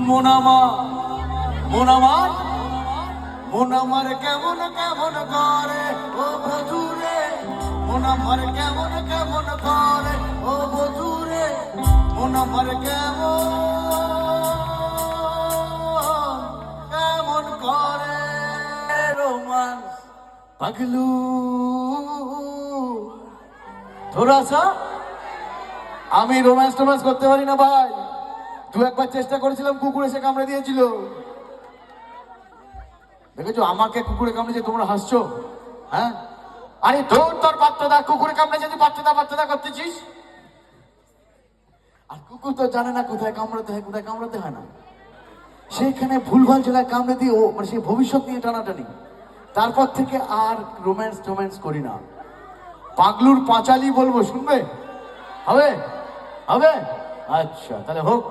মোনামা মোনামার মোনামার কেমন কেমন করে ও বধুরে, মোনামার কেমন কেমন করে ও বধুরে, মোনামার কেমন কেমন করে রোমান্স পাগলু থোড়া সা। আমি রোম্যান্স টোম্যান্স করতে পারি না ভাই, দু একবার চেষ্টা করেছিলাম, কুকুর এসে কামড়ে দিয়েছিল। দেখেছো আমাকে কুকুরে কামড়েছে, তোমরা হাসছো? হ্যাঁ, আরে ধর তোর বাচ্চাদা, কুকুরে কামড়েছে, তুই বাচ্চাদা করতেছিস। আর কুকুর তো জানে না কোথায় কামড়াতে হয় কোথায় কামড়াতে হয় না, সেইখানে ভুলভাল জায়গায় কামড়ে দিয়ে ও মানে সেই ভবিষ্যৎ নিয়ে টানাটানি। তারপর থেকে আর রোম্যান্স টোম্যান্স করি না। পাগলুর পাঁচালি বলবো, শুনবে? হবে হবে, আচ্ছা তাহলে হোক।